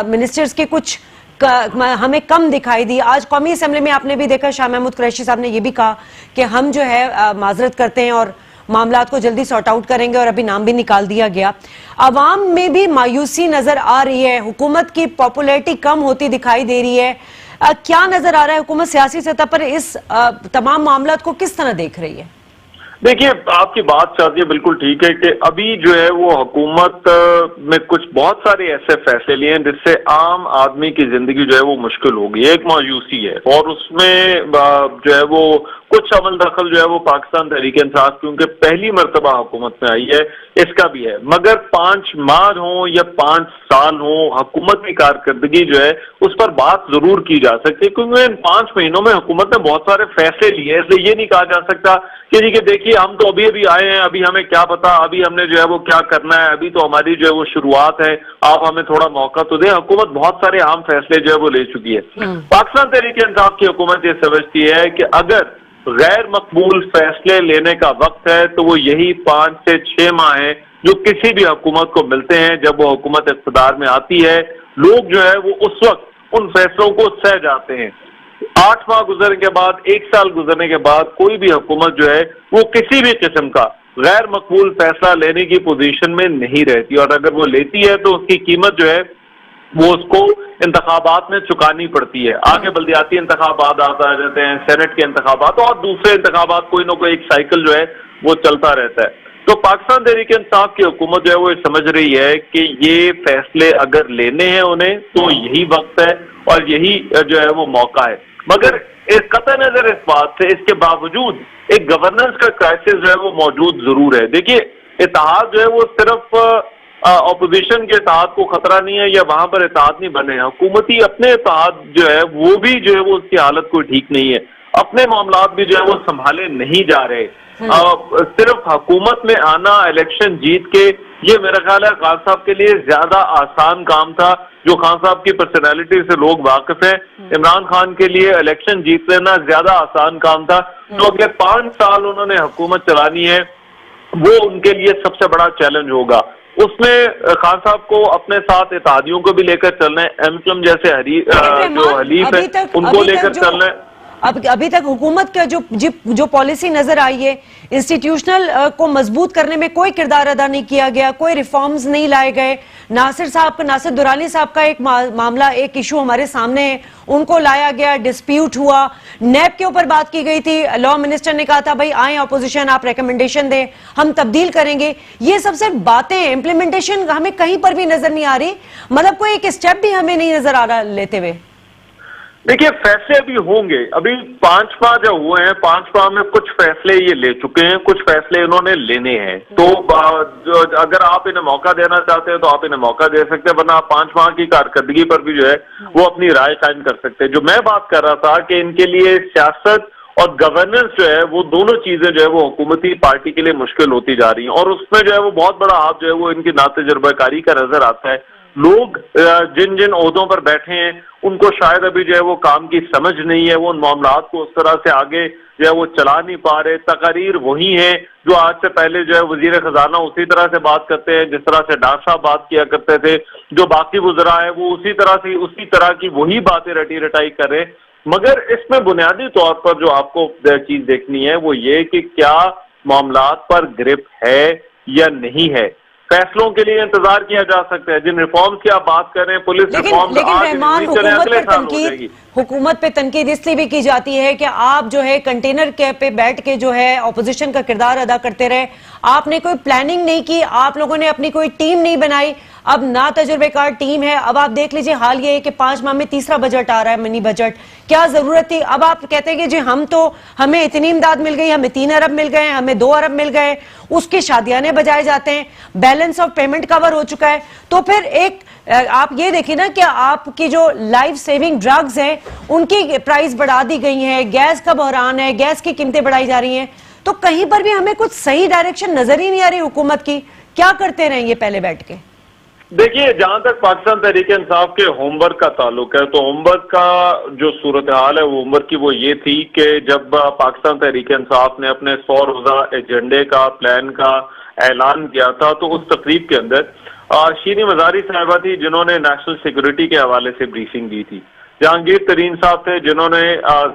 मिनिस्टर्स के कुछ हमें कम दिखाई दी। आज कौमी असेंबली में आपने भी देखा, शाह महमूद कुरैशी साहब ने यह भी कहा कि हम जो है माजरत करते हैं और मामलात को जल्दी सॉर्ट आउट करेंगे, और अभी नाम भी निकाल दिया गया। अवाम में भी मायूसी नजर आ रही है, हुकूमत की पॉपुलैरिटी कम होती दिखाई दे रही है। क्या नजर आ रहा है, हुकूमत सियासी सतह पर इस तमाम मामलात को किस तरह देख रही है? देखिए, आपकी बात चाहती है बिल्कुल ठीक है कि अभी जो है वो हुकूमत में कुछ बहुत सारे ऐसे फैसले लिए हैं जिससे आम आदमी की जिंदगी जो है वो मुश्किल हो गई है, एक मायूसी है। और उसमें जो है वो कुछ अमल दखल जो है वो पाकिस्तान तहरीक इंसाफ, क्योंकि पहली मरतबा हुकूमत में आई है, इसका भी है। मगर 5 माह हो या 5 साल हो, हुकूमत की कारकर्दगी जो है उस पर बात जरूर की जा सकती है, क्योंकि इन 5 महीनों में हुकूमत ने बहुत सारे फैसले लिए हैं। इसलिए ये नहीं कहा जा सकता कि जी कि देखिए हम तो अभी अभी आए हैं, अभी हमें क्या पता, अभी हमने जो है वो क्या करना है, अभी तो हमारी जो है वो शुरुआत है, आप हमें थोड़ा मौका तो दें। हुकूमत बहुत सारे अहम फैसले जो है वो ले चुकी है। पाकिस्तान तहरीक इंसाफ की हुकूमत ये समझती है कि अगर गैर मकबूल फैसले लेने का वक्त है तो वो यही 5 से 6 माह है जो किसी भी हुकूमत को मिलते हैं। जब वो हुकूमत इख्तिदार में आती है, लोग जो है वो उस वक्त उन फैसलों को सह जाते हैं। 8 माह गुजरने के बाद, 1 साल गुजरने के बाद कोई भी हुकूमत जो है वो किसी भी किस्म का गैर मकबूल फैसला लेने की पोजीशन में नहीं रहती, और अगर वो लेती है तो उसकी कीमत जो है वो उसको इंतखाबात में चुकानी पड़ती है। आगे बल्दियाती इंतखाबात आ जाते हैं, सेनेट के इंतखाबात और दूसरे इंतखाबात, कोई ना कोई एक साइकिल जो है वो चलता रहता है। तो पाकिस्तान तहरीक इंसाफ की हुकूमत जो है वो समझ रही है कि ये फैसले अगर लेने हैं उन्हें तो यही वक्त है और यही जो है वो मौका है। मगर इस कतई नजर इस बात से, इसके बावजूद एक गवर्नेंस का क्राइसिस जो है वो मौजूद जरूर है। देखिए, इत्तेहाद जो है वो सिर्फ ऑपोजिशन के इत्तेहाद को खतरा नहीं है या वहां पर इत्तेहाद नहीं बने हैं, हुकूमती अपने इत्तेहाद जो है वो भी जो है वो उसकी हालत कोई ठीक नहीं है, अपने मामलात भी जो है वो संभाले नहीं जा रहे। सिर्फ हुकूमत में आना, इलेक्शन जीत के, ये मेरा ख्याल है खान साहब के लिए ज्यादा आसान काम था। जो खान साहब की पर्सनैलिटी से लोग वाकिफ हैं, इमरान खान के लिए इलेक्शन जीत लेना ज्यादा आसान काम था। तो अगले 5 साल उन्होंने हुकूमत चलानी है, वो उनके लिए सबसे बड़ा चैलेंज होगा। उसमें खान साहब को अपने साथ इत्तेहादियों को भी लेकर चलना है, एमक्यूएम जैसे जो हलीफ है उनको लेकर चलना है। अब अभी तक हुकूमत का जो पॉलिसी नजर आई है, इंस्टीट्यूशनल को मजबूत करने में कोई किरदार अदा नहीं किया गया, कोई रिफॉर्म्स नहीं लाए गए। नासिर दुरानी साहब का एक मामला, एक इशू हमारे सामने है, उनको लाया गया, डिस्प्यूट हुआ, नैब के ऊपर बात की गई थी, लॉ मिनिस्टर ने कहा था भाई आए ऑपोजिशन, आप रिकमेंडेशन दें, हम तब्दील करेंगे। ये सब सिर्फ बातें हैं, इंप्लीमेंटेशन हमें कहीं पर भी नजर नहीं आ रही, मतलब कोई एक स्टेप भी हमें नहीं नजर आ रहा लेते हुए। देखिए, फैसले अभी होंगे, अभी 5 जो हुए हैं, 5 में कुछ फैसले ये ले चुके हैं, कुछ फैसले इन्होंने लेने हैं। तो अगर आप इन्हें मौका देना चाहते हैं तो आप इन्हें मौका दे सकते हैं, वरना आप 5 की कारकर्दगी पर भी जो है वो अपनी राय कायम कर सकते हैं। जो मैं बात कर रहा था कि इनके लिए सियासत और गवर्नेंस जो है वो दोनों चीजें जो है वो हुकूमती पार्टी के लिए मुश्किल होती जा रही हैं, और उसमें जो है वो बहुत बड़ा हाथ जो है वो इनकी नातजुर्बाकारी का नजर आता है। लोग जिन जिन ओहदों पर बैठे हैं उनको शायद अभी जो है वो काम की समझ नहीं है, वो उन मामलात को उस तरह से आगे जो है वो चला नहीं पा रहे। तकारीर वही है जो आज से पहले जो है वजीर खजाना उसी तरह से बात करते हैं जिस तरह से डॉक्टर साहब बात किया करते थे, जो बाकी वज़रा है वो उसी तरह की वही बातें रटी रटाई कर रहे। मगर इसमें बुनियादी तौर पर जो आपको चीज देखनी है वो ये कि क्या मामलात पर ग्रिप है या नहीं है। फैसलों के लिए इंतजार किया जा सकता है। जिन रिफॉर्म्स की आप बात कर रहे हैं, पुलिस रिफॉर्म्स, लेकिन रहमान, हुकूमत पे तनकीद इसलिए भी की जाती है कि आप जो है कंटेनर के पे बैठ के जो है ऑपोजिशन का किरदार अदा करते रहे, आपने कोई प्लानिंग नहीं की, आप लोगों ने अपनी कोई टीम नहीं बनाई। अब ना तजुर्बेकार टीम है। अब आप देख लीजिए, हाल ये है कि 5 माह में तीसरा बजट आ रहा है, मिनी बजट। क्या जरूरत थी? अब आप कहते हैं कि जी हमें इतनी इमदाद मिल गई, हमें 3 अरब मिल गए, हमें 2 अरब मिल गए, उसके शादियाने बजाए जाते हैं, बैलेंस ऑफ पेमेंट कवर हो चुका है। तो फिर एक आप ये देखिए ना कि आपकी जो लाइफ सेविंग ड्रग्स हैं उनकी प्राइस बढ़ा दी गई है, गैस का बहरान है, गैस की कीमतें बढ़ाई जा रही हैं। तो कहीं पर भी हमें कुछ सही डायरेक्शन नजर ही नहीं आ रही हुकूमत की। क्या करते रहेंगे पहले बैठ के? देखिए, जहां तक पाकिस्तान तहरीक इंसाफ के होमवर्क का ताल्लुक है, तो होमवर्क का जो सूरत हाल है वो होमवर्क की वो ये थी कि जब पाकिस्तान तहरीक इंसाफ ने अपने 100 रोजा एजेंडे का, प्लान का ऐलान किया था, तो उस तकरीब के अंदर शीरी मजारी साहिबा थी जिन्होंने नेशनल सिक्योरिटी के हवाले से ब्रीफिंग दी थी, जहांगीर तरीन साहब थे जिन्होंने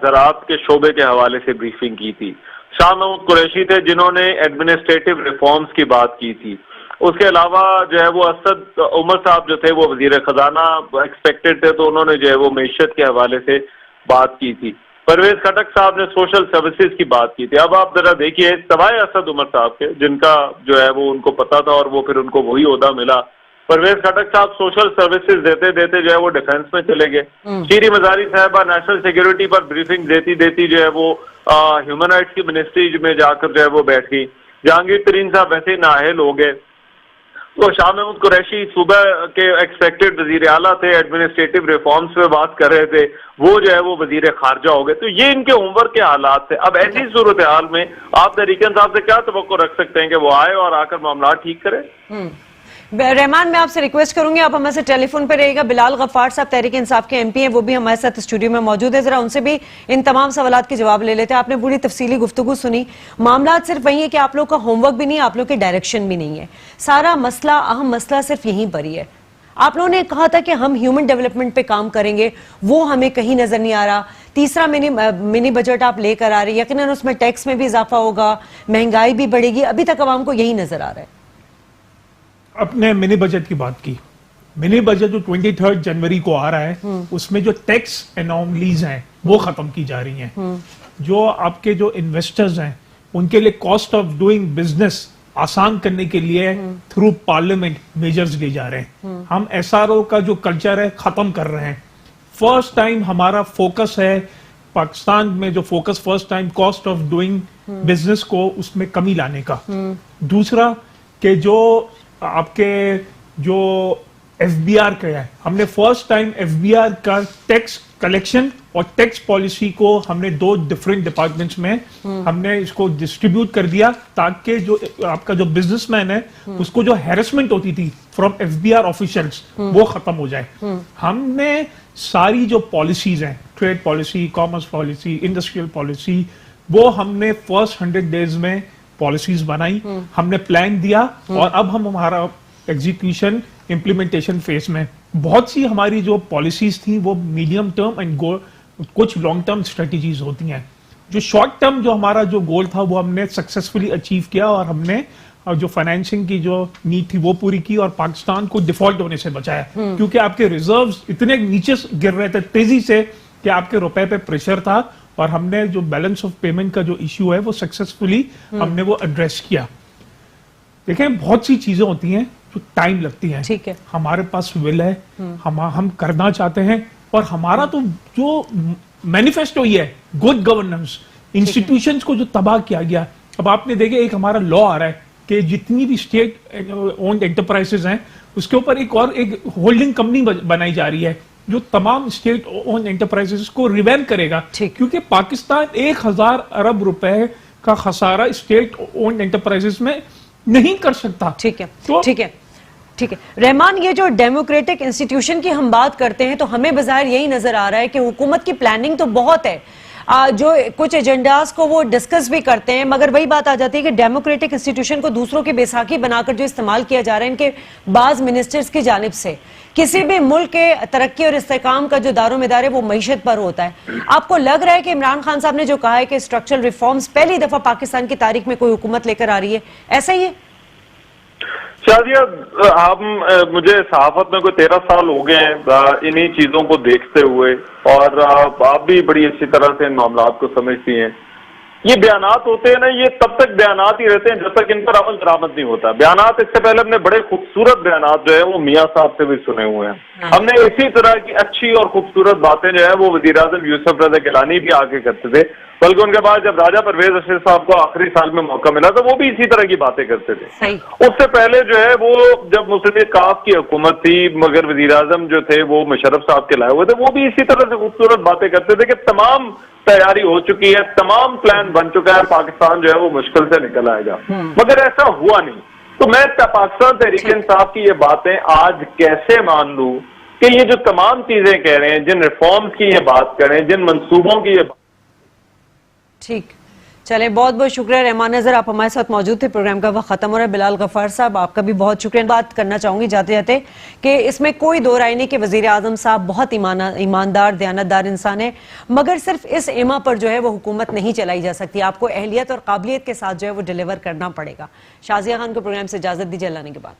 ज़राअत के शोबे के हवाले से ब्रीफिंग की थी, शाह महमूद कुरैशी थे जिन्होंने एडमिनिस्ट्रेटिव रिफॉर्म्स की बात की थी। उसके अलावा जो है वो असद उमर साहब जो थे वो वजीर खजाना एक्सपेक्टेड थे, तो उन्होंने जो है वो मईशत के हवाले से बात की थी। परवेज खटक साहब ने सोशल सर्विसेज की बात की थी। अब आप जरा देखिए, सवाए असद उमर साहब के जिनका जो है वो उनको पता था और वो फिर उनको वही ओहदा मिला, परवेज खटक साहब सोशल सर्विसेज देते देते जो है वो डिफेंस में चले गए। शीरी मजारी साहबा नेशनल सिक्योरिटी पर ब्रीफिंग देती जो है वो ह्यूमन राइट्स की मिनिस्ट्री में जाकर जो है वो बैठ गई। जहांगीर तरीन साहब वैसे ही नाअहल हो गए। तो शाह महमूद कुरैशी सूबा के एक्सपेक्टेड वजीर आला थे, एडमिनिस्ट्रेटिव रिफॉर्म्स पे बात कर रहे थे, वो जो है वो वजीर खारजा हो गए। तो ये इनके होमवर्क के हालात थे। अब ऐसी सूरत हाल में आप तहरीक इंसाफ से क्या तवक्को रख सकते हैं कि वो आए और आकर मामला ठीक करे? रहमान, मैं आपसे रिक्वेस्ट करूंगी आप हमारे से टेलीफोन पर रहेगा। बिलाल गफ्फार साहब तहरीक इंसाफ के एमपी हैं, वो भी हमारे साथ स्टूडियो में मौजूद है। जरा उनसे भी इन तमाम सवालात के जवाब ले लेते हैं। आपने पूरी तफसीली गुफ्तगू सुनी। मामला सिर्फ वही है कि आप लोग का होमवर्क भी नहीं है, आप लोग के डायरेक्शन भी नहीं है। सारा मसला, अहम मसला सिर्फ यहीं पर ही है। आप लोगों ने कहा था कि हम ह्यूमन डेवलपमेंट पे काम करेंगे, वो हमें कहीं नजर नहीं आ रहा। तीसरा मिनी बजट आप लेकर आ रहे हैं, यकीनन उसमें टैक्स में भी इजाफा होगा, महंगाई भी बढ़ेगी। अभी तक अवाम को यही नजर आ रहा है। अपने मिनी बजट की बात की, मिनी बजट जो 23 जनवरी को आ रहा है उसमें जो टैक्स एनॉमलीज हैं वो खत्म की जा रही हैं। जो आपके जो इन्वेस्टर्स हैं उनके लिए कॉस्ट ऑफ डूइंग बिजनेस आसान करने के लिए थ्रू पार्लियामेंट मेजर्स लिए जा रहे हैं। हम एसआरओ का जो कल्चर है खत्म कर रहे हैं। फर्स्ट टाइम हमारा फोकस है पाकिस्तान में, जो focus first time cost of doing business को उसमें कमी लाने का। दूसरा कि जो आपके जो एफबीआर का है, हमने फर्स्ट टाइम एफबीआर का टैक्स कलेक्शन और टैक्स पॉलिसी को हमने 2 डिफरेंट डिपार्टमेंट्स में हमने इसको डिस्ट्रीब्यूट कर दिया, ताकि जो आपका जो बिजनेसमैन है उसको जो हैरेसमेंट होती थी फ्रॉम एफबीआर ऑफिशियल्स वो खत्म हो जाए। हमने सारी जो पॉलिसीज हैं, trade policy, commerce policy, industrial policy, वो हमने फर्स्ट 100 डेज में पॉलिसीज बनाई, हमने प्लान दिया और अब हम हमारा एग्जीक्यूशन इम्प्लीमेंटेशन फेज में। बहुत सी हमारी जो पॉलिसीज थी वो मीडियम टर्म एंड कुछ लॉन्ग टर्म स्ट्रेटजीज होती हैं। जो शॉर्ट टर्म जो हमारा जो गोल था वो हमने सक्सेसफुली अचीव किया और हमने जो फाइनेंसिंग की जो नीड थी वो पूरी की और पाकिस्तान को डिफॉल्ट होने से बचाया, क्योंकि आपके रिजर्व्स इतने नीचे गिर रहे थे तेजी से कि आपके रुपए पे प्रेशर था और हमने जो बैलेंस ऑफ पेमेंट का जो इश्यू है वो सक्सेसफुली हमने वो एड्रेस किया। देखें, बहुत सी चीजें होती हैं जो टाइम लगती हैं। ठीक है, हमारे पास विल है, हम करना चाहते हैं और हमारा तो जो मैनिफेस्टो ही है गुड गवर्नेंस, इंस्टीट्यूशंस को जो तबाह किया गया। अब आपने देखे एक हमारा लॉ आ रहा है कि जितनी भी स्टेट ओन्ड एंटरप्राइजेस हैं उसके ऊपर एक होल्डिंग कंपनी बनाई जा रही है जो तमाम स्टेट ओन्ड एंटरप्राइजेस को रिवैम्प करेगा, क्योंकि पाकिस्तान 1000 अरब रुपए का खसारा स्टेट ओन्ड एंटरप्राइजेस में नहीं कर सकता। ठीक है, तो ठीक है, ठीक है रहमान, ये जो डेमोक्रेटिक इंस्टीट्यूशन की हम बात करते हैं तो हमें बाज़ाहिर यही नजर आ रहा है कि हुकूमत की प्लानिंग तो बहुत है, जो कुछ एजेंडास को वो डिस्कस भी करते हैं, मगर वही बात आ जाती है कि डेमोक्रेटिक इंस्टीट्यूशन को दूसरों की बैसाखी बनाकर जो इस्तेमाल किया जा रहा है इनके बाज मिनिस्टर्स की जानिब से। किसी भी मुल्क के तरक्की और इस्तेहकाम का जो दारोमदार है वो मईशत पर होता है। आपको लग रहा है कि इमरान खान साहब ने जो कहा है कि स्ट्रक्चरल रिफॉर्म्स पहली दफा पाकिस्तान की तारीख में कोई हुकूमत लेकर आ रही है, ऐसा ही है? शादिया, मुझे सहाफत में कोई 13 साल हो गए हैं इन्हीं चीजों को देखते हुए, और आप भी बड़ी अच्छी तरह से इन मामलात को समझती हैं। ये बयानात होते हैं ना, ये तब तक बयानात ही रहते हैं जब तक इन पर अमल दरामद नहीं होता। बयानात इससे पहले हमने बड़े खूबसूरत बयानात जो है वो मियाँ साहब से भी सुने हुए हैं। हमने इसी तरह की अच्छी और खूबसूरत बातें जो है वो वज़ीर आज़म यूसुफ रज़ा गिलानी भी आके करते थे, बल्कि उनके बाद जब राजा परवेज रशीद साहब को आखिरी साल में मौका मिला तो वो भी इसी तरह की बातें करते थे। उससे पहले जो है वो जब मुस्लिम लीग काफ की हुकूमत थी मगर वज़ीर आज़म जो थे वो मुशर्रफ साहब के लाए हुए थे, वो भी इसी तरह से खूबसूरत बातें करते थे कि तमाम तैयारी हो चुकी है, तमाम प्लान बन चुका है, पाकिस्तान जो है वो मुश्किल से निकल आएगा। मगर ऐसा हुआ नहीं। तो मैं पाकिस्तान तहरीक इंसाफ की ये बातें आज कैसे मान लूं कि ये जो तमाम चीजें कह रहे हैं, जिन रिफॉर्म्स की ये बात करें, जिन मंसूबों की ये ठीक, चले बहुत बहुत शुक्रिया रहमान नजर, आप हमारे साथ मौजूद थे। प्रोग्राम का वक्त खत्म हो रहा है। बिलाल गफ्फार साहब, आपका भी बहुत शुक्रिया। बात करना चाहूंगी जाते जाते कि इसमें कोई दो राय नहीं कि वजीर आजम साहब बहुत ईमानदार दयानतदार इंसान है, मगर सिर्फ इस एमा पर जो है वो हुकूमत नहीं चलाई जा सकती। आपको अहलियत और काबिलियत के साथ जो है वो डिलीवर करना पड़ेगा। शाजिया खान को प्रोग्राम से इजाजत दीजिए, अल्लाह ने के बाद।